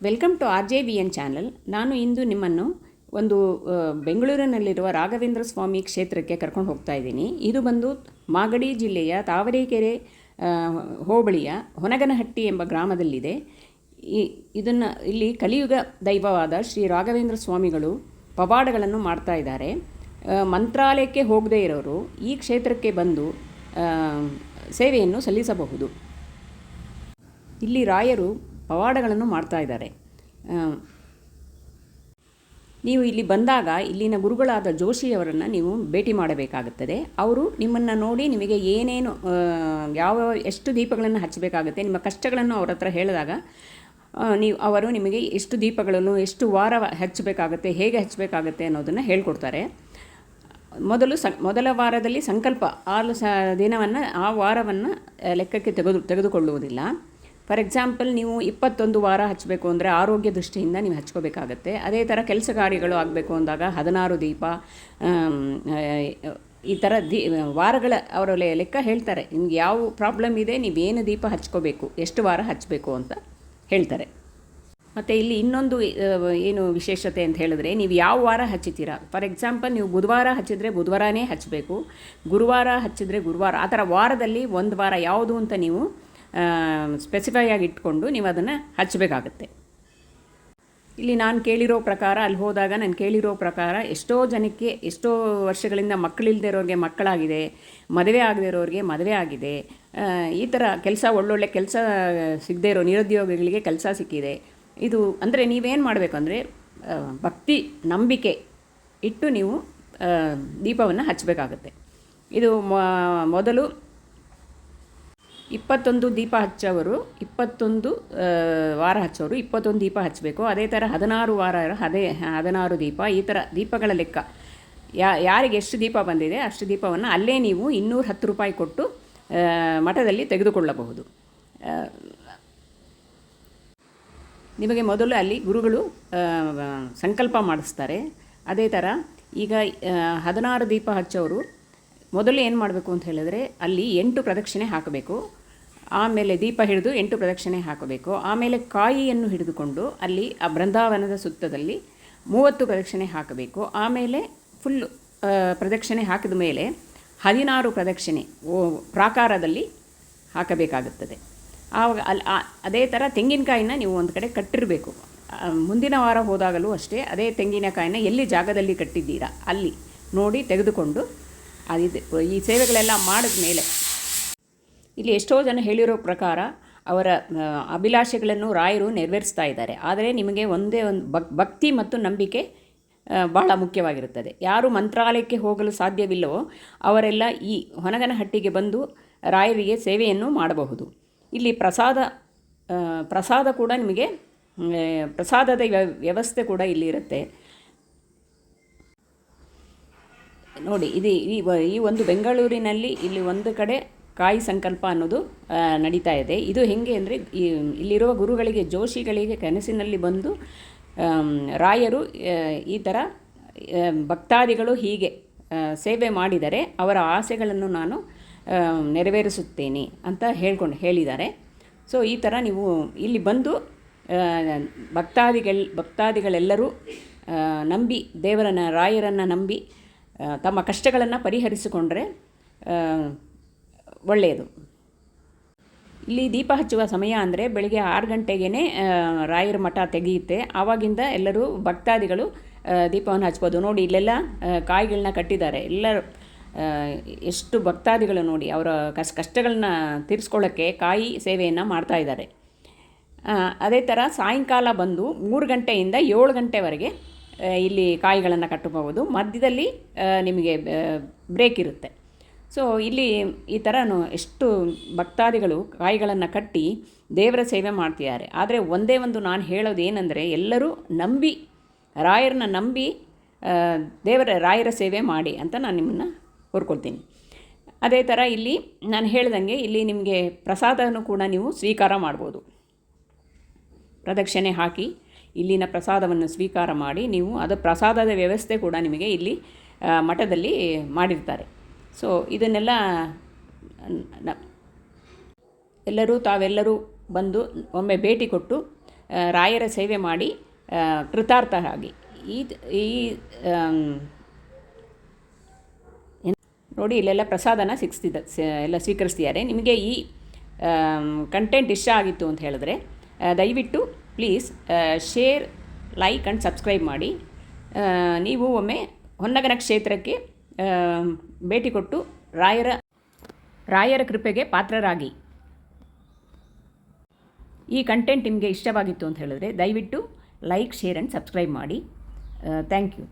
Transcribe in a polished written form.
Welcome to R J V N channel. ನಾನು ಇಂದು ನಿಮ್ಮನ್ನು ಒಂದು ಬೆಂಗಳೂರಿನಲ್ಲಿರುವ ರಾಘವೇಂದ್ರ ಸ್ವಾಮಿ ಕ್ಷೇತ್ರಕ್ಕೆ ಕರ್ಕೊಂಡು ಹೋಗ್ತಾ ಇದ್ದೀನಿ. ಇದು ಬಂದು ಮಾಗಡಿ ಜಿಲ್ಲೆಯ ತಾವರೆಕೆರೆ ಹೋಬಳಿಯ ಹೊನಗನಹಟ್ಟಿ ಎಂಬ ಗ್ರಾಮದಲ್ಲಿದೆ. ಇದನ್ನು ಇಲ್ಲಿ ಕಲಿಯುಗ ದೈವವಾದ ಶ್ರೀ ರಾಘವೇಂದ್ರ ಸ್ವಾಮಿಗಳು ಪವಾಡಗಳನ್ನು ಮಾಡ್ತಾ ಇದ್ದಾರೆ. ಮಂತ್ರಾಲಯಕ್ಕೆ ಹೋಗದೇ ಇರೋರು ಈ ಕ್ಷೇತ್ರಕ್ಕೆ ಬಂದು ಸೇವೆಯನ್ನು ಸಲ್ಲಿಸಬಹುದು. ಇಲ್ಲಿ ರಾಯರು ಪವಾಡಗಳನ್ನು ಮಾಡ್ತಾ ಇದ್ದಾರೆ. ನೀವು ಇಲ್ಲಿ ಬಂದಾಗ ಇಲ್ಲಿನ ಗುರುಗಳಾದ ಜೋಶಿಯವರನ್ನು ನೀವು ಭೇಟಿ ಮಾಡಬೇಕಾಗುತ್ತದೆ. ಅವರು ನಿಮ್ಮನ್ನು ನೋಡಿ ನಿಮಗೆ ಏನೇನು ಎಷ್ಟು ದೀಪಗಳನ್ನು ಹಚ್ಚಬೇಕಾಗುತ್ತೆ, ನಿಮ್ಮ ಕಷ್ಟಗಳನ್ನು ಅವರ ಹತ್ರ ಹೇಳಿದಾಗ ಅವರು ನಿಮಗೆ ಎಷ್ಟು ದೀಪಗಳನ್ನು ಎಷ್ಟು ವಾರ ಹಚ್ಚಬೇಕಾಗುತ್ತೆ, ಹೇಗೆ ಹಚ್ಚಬೇಕಾಗುತ್ತೆ ಅನ್ನೋದನ್ನು ಹೇಳ್ಕೊಡ್ತಾರೆ. ಮೊದಲ ವಾರದಲ್ಲಿ ಸಂಕಲ್ಪ ದಿನವನ್ನು ಆ ವಾರವನ್ನು ಲೆಕ್ಕಕ್ಕೆ ತೆಗೆದುಕೊಳ್ಳುವುದಿಲ್ಲ. ಫಾರ್ ಎಕ್ಸಾಂಪಲ್, ನೀವು 21 ವಾರ ಹಚ್ಚಬೇಕು ಅಂದರೆ ಆರೋಗ್ಯ ದೃಷ್ಟಿಯಿಂದ ನೀವು ಹಚ್ಕೋಬೇಕಾಗತ್ತೆ. ಅದೇ ಥರ ಕೆಲಸ ಕಾರ್ಯಗಳು ಆಗಬೇಕು ಅಂದಾಗ 16 ದೀಪ, ಈ ಥರ ವಾರಗಳ ಅವರ ಲೆಕ್ಕ ಹೇಳ್ತಾರೆ. ನಿಮ್ಗೆ ಯಾವ ಪ್ರಾಬ್ಲಮ್ ಇದೆ, ನೀವೇನು ದೀಪ ಹಚ್ಕೋಬೇಕು, ಎಷ್ಟು ವಾರ ಹಚ್ಚಬೇಕು ಅಂತ ಹೇಳ್ತಾರೆ. ಮತ್ತು ಇಲ್ಲಿ ಇನ್ನೊಂದು ಏನು ವಿಶೇಷತೆ ಅಂತ ಹೇಳಿದ್ರೆ, ನೀವು ಯಾವ ವಾರ ಹಚ್ಚಿತೀರಾ. ಫಾರ್ ಎಕ್ಸಾಂಪಲ್, ನೀವು ಬುಧವಾರ ಹಚ್ಚಿದರೆ ಬುಧವಾರನೇ ಹಚ್ಚಬೇಕು, ಗುರುವಾರ ಹಚ್ಚಿದರೆ ಗುರುವಾರ, ಆ ಥರ ವಾರದಲ್ಲಿ ಒಂದು ವಾರ ಯಾವುದು ಅಂತ ನೀವು ಸ್ಪೆಸಿಫೈ ಆಗಿ ಇಟ್ಕೊಂಡು ನೀವು ಅದನ್ನು ಹಚ್ಚಬೇಕಾಗತ್ತೆ. ಇಲ್ಲಿ ನಾನು ಕೇಳಿರೋ ಪ್ರಕಾರ, ಅಲ್ಲಿ ಹೋದಾಗ ನಾನು ಕೇಳಿರೋ ಪ್ರಕಾರ ಎಷ್ಟೋ ಜನಕ್ಕೆ ಎಷ್ಟೋ ವರ್ಷಗಳಿಂದ ಮಕ್ಕಳಿಲ್ಲದೆ ಇರೋರಿಗೆ ಮಕ್ಕಳಾಗಿದೆ, ಮದುವೆ ಆಗದೆ ಇರೋರಿಗೆ ಮದುವೆ ಆಗಿದೆ. ಈ ಥರ ಒಳ್ಳೊಳ್ಳೆ ಕೆಲಸ ಸಿಗದೇ ಇರೋ ನಿರುದ್ಯೋಗಿಗಳಿಗೆ ಕೆಲಸ ಸಿಕ್ಕಿದೆ. ಇದು ಅಂದರೆ ನೀವೇನು ಮಾಡಬೇಕು ಅಂದರೆ ಭಕ್ತಿ ನಂಬಿಕೆ ಇಟ್ಟು ನೀವು ದೀಪವನ್ನು ಹಚ್ಚಬೇಕಾಗತ್ತೆ. ಇದು ಮೊದಲು 21 ದೀಪ ಹಚ್ಚೋರು 21 ವಾರ ಹಚ್ಚೋರು 21 ದೀಪ ಹಚ್ಚಬೇಕು. ಅದೇ ಥರ 16 ವಾರ 16 ದೀಪ, ಈ ಥರ ದೀಪಗಳ ಲೆಕ್ಕ. ಯಾರಿಗೆ ಎಷ್ಟು ದೀಪ ಬಂದಿದೆ ಅಷ್ಟು ದೀಪವನ್ನು ಅಲ್ಲೇ ನೀವು 210 ರೂಪಾಯಿ ಕೊಟ್ಟು ಮಠದಲ್ಲಿ ತೆಗೆದುಕೊಳ್ಳಬಹುದು. ನಿಮಗೆ ಮೊದಲು ಅಲ್ಲಿ ಗುರುಗಳು ಸಂಕಲ್ಪ ಮಾಡಿಸ್ತಾರೆ. ಅದೇ ಥರ ಈಗ 16 ದೀಪ ಹಚ್ಚೋರು ಮೊದಲು ಏನು ಮಾಡಬೇಕು ಅಂತ ಹೇಳಿದ್ರೆ, ಅಲ್ಲಿ 8 ಪ್ರದಕ್ಷಿಣೆ ಹಾಕಬೇಕು. ಆಮೇಲೆ ದೀಪ ಹಿಡಿದು 8 ಪ್ರದಕ್ಷಿಣೆ ಹಾಕಬೇಕು. ಆಮೇಲೆ ಕಾಯಿಯನ್ನು ಹಿಡಿದುಕೊಂಡು ಅಲ್ಲಿ ಆ ಬೃಂದಾವನದ ಸುತ್ತದಲ್ಲಿ 30 ಪ್ರದಕ್ಷಿಣೆ ಹಾಕಬೇಕು. ಆಮೇಲೆ ಫುಲ್ಲು ಪ್ರದಕ್ಷಿಣೆ ಹಾಕಿದ ಮೇಲೆ 16 ಪ್ರದಕ್ಷಿಣೆ ಪ್ರಾಕಾರದಲ್ಲಿ ಹಾಕಬೇಕಾಗುತ್ತದೆ. ಆವಾಗ ಅದೇ ಥರ ತೆಂಗಿನಕಾಯಿನ ನೀವು ಒಂದು ಕಡೆ ಕಟ್ಟಿರಬೇಕು. ಮುಂದಿನ ವಾರ ಹೋದಾಗಲೂ ಅಷ್ಟೇ ಅದೇ ತೆಂಗಿನಕಾಯಿನ ಎಲ್ಲಿ ಜಾಗದಲ್ಲಿ ಕಟ್ಟಿದ್ದೀರಾ ಅಲ್ಲಿ ನೋಡಿ ತೆಗೆದುಕೊಂಡು ಈ ಸೇವೆಗಳೆಲ್ಲ ಮಾಡಿದ ಮೇಲೆ, ಇಲ್ಲಿ ಎಷ್ಟೋ ಜನ ಹೇಳಿರೋ ಪ್ರಕಾರ ಅವರ ಅಭಿಲಾಷೆಗಳನ್ನು ರಾಯರು ನೆರವೇರಿಸ್ತಾ ಇದ್ದಾರೆ. ಆದರೆ ನಿಮಗೆ ಒಂದೇ ಒಂದು ಭಕ್ತಿ ಮತ್ತು ನಂಬಿಕೆ ಬಹಳ ಮುಖ್ಯವಾಗಿರುತ್ತದೆ. ಯಾರು ಮಂತ್ರಾಲಯಕ್ಕೆ ಹೋಗಲು ಸಾಧ್ಯವಿಲ್ಲವೋ ಅವರೆಲ್ಲ ಈ ಹೊನಗನಹಟ್ಟಿಗೆ ಬಂದು ರಾಯರಿಗೆ ಸೇವೆಯನ್ನು ಮಾಡಬಹುದು. ಇಲ್ಲಿ ಪ್ರಸಾದ ಕೂಡ ನಿಮಗೆ ಪ್ರಸಾದದ ವ್ಯವಸ್ಥೆ ಕೂಡ ಇಲ್ಲಿ ಇರುತ್ತೆ. ನೋಡಿ, ಈ ಒಂದು ಬೆಂಗಳೂರಿನಲ್ಲಿ ಇಲ್ಲಿ ಒಂದು ಕಡೆ ಕಾಯಿ ಸಂಕಲ್ಪ ಅನ್ನೋದು ನಡೀತಾ ಇದೆ. ಇದು ಹೇಗೆ ಅಂದರೆ, ಇಲ್ಲಿರುವ ಗುರುಗಳಿಗೆ ಜೋಶಿಗಳಿಗೆ ಕನಸಿನಲ್ಲಿ ಬಂದು ರಾಯರು ಈ ಥರ ಭಕ್ತಾದಿಗಳು ಹೀಗೆ ಸೇವೆ ಮಾಡಿದರೆ ಅವರ ಆಸೆಗಳನ್ನು ನಾನು ನೆರವೇರಿಸುತ್ತೇನೆ ಅಂತ ಹೇಳಿದ್ದಾರೆ. ಸೊ ಈ ಥರ ನೀವು ಇಲ್ಲಿ ಬಂದು ಭಕ್ತಾದಿಗಳೆಲ್ಲರೂ ನಂಬಿ ರಾಯರನ್ನು ನಂಬಿ ತಮ್ಮ ಕಷ್ಟಗಳನ್ನು ಪರಿಹರಿಸಿಕೊಂಡ್ರೆ ಒಳ್ಳೆಯದು. ಇಲ್ಲಿ ದೀಪ ಹಚ್ಚುವ ಸಮಯ ಅಂದರೆ ಬೆಳಗ್ಗೆ 6 ಗಂಟೆಗೇ ರಾಯರ ಮಠ ತೆಗೆಯುತ್ತೆ. ಆವಾಗಿಂದ ಎಲ್ಲರೂ ಭಕ್ತಾದಿಗಳು ದೀಪವನ್ನು ಹಚ್ಬೋದು. ನೋಡಿ, ಇಲ್ಲೆಲ್ಲ ಕಾಯಿಗಳನ್ನ ಕಟ್ಟಿದ್ದಾರೆ. ಎಲ್ಲರೂ ಎಷ್ಟು ಭಕ್ತಾದಿಗಳು ನೋಡಿ, ಅವರ ಕಷ್ಟಗಳನ್ನ ತೀರಿಸ್ಕೊಳ್ಳೋಕ್ಕೆ ಕಾಯಿ ಸೇವೆಯನ್ನು ಮಾಡ್ತಾಯಿದ್ದಾರೆ. ಅದೇ ಥರ ಸಾಯಂಕಾಲ ಬಂದು 3 ಗಂಟೆಯಿಂದ 7 ಗಂಟೆವರೆಗೆ ಇಲ್ಲಿ ಕಾಯಿಗಳನ್ನು ಕಟ್ಟಬಹುದು. ಮಧ್ಯದಲ್ಲಿ ನಿಮಗೆ ಬ್ರೇಕ್ ಇರುತ್ತೆ. ಸೊ ಇಲ್ಲಿ ಈ ಥರ ಎಷ್ಟು ಭಕ್ತಾದಿಗಳು ಕಾಯಿಗಳನ್ನು ಕಟ್ಟಿ ದೇವರ ಸೇವೆ ಮಾಡ್ತಿದ್ದಾರೆ. ಆದರೆ ಒಂದೇ ಒಂದು ನಾನು ಹೇಳೋದು ಏನಂದರೆ, ಎಲ್ಲರೂ ರಾಯರನ್ನ ನಂಬಿ ರಾಯರ ಸೇವೆ ಮಾಡಿ ಅಂತ ನಾನು ನಿಮ್ಮನ್ನು ಕೋರ್ಕೊಳ್ತೀನಿ. ಅದೇ ಥರ ಇಲ್ಲಿ ನಾನು ಹೇಳ್ದಂಗೆ ಇಲ್ಲಿ ನಿಮಗೆ ಪ್ರಸಾದವನ್ನು ಕೂಡ ನೀವು ಸ್ವೀಕಾರ ಮಾಡ್ಬೋದು. ಪ್ರದಕ್ಷಿಣೆ ಹಾಕಿ ಇಲ್ಲಿನ ಪ್ರಸಾದವನ್ನು ಸ್ವೀಕಾರ ಮಾಡಿ ನೀವು ಪ್ರಸಾದದ ವ್ಯವಸ್ಥೆ ಕೂಡ ನಿಮಗೆ ಇಲ್ಲಿ ಮಠದಲ್ಲಿ ಮಾಡಿರ್ತಾರೆ. ಸೊ ಇದನ್ನೆಲ್ಲ ತಾವೆಲ್ಲರೂ ಬಂದು ಒಮ್ಮೆ ಭೇಟಿ ಕೊಟ್ಟು ರಾಯರ ಸೇವೆ ಮಾಡಿ ಕೃತಾರ್ಥ ಆಗಿ. ಈ ಈ ನೋಡಿ ಇಲ್ಲೆಲ್ಲ ಪ್ರಸಾದನ ಎಲ್ಲ ಸ್ವೀಕರಿಸ್ತಿದ್ದಾರೆ. ನಿಮಗೆ ಈ ಕಂಟೆಂಟ್ ಇಷ್ಟ ಆಗಿತ್ತು ಅಂತ ಹೇಳಿದ್ರೆ ದಯವಿಟ್ಟು please share, like and subscribe ಮಾಡಿ. ನೀವು ಒಮ್ಮೆ ಹೊನ್ನಗನ ಕ್ಷೇತ್ರಕ್ಕೆ ಭೇಟಿ ಕೊಟ್ಟು ರಾಯರ ಕೃಪೆಗೆ ಪಾತ್ರರಾಗಿ. ಈ ಕಂಟೆಂಟ್ ನಿಮಗೆ ಇಷ್ಟವಾಗಿತ್ತು ಅಂತ ಹೇಳಿದ್ರೆ ದಯವಿಟ್ಟು ಲೈಕ್, ಶೇರ್ ಆ್ಯಂಡ್ ಸಬ್ಸ್ಕ್ರೈಬ್ ಮಾಡಿ. Thank you.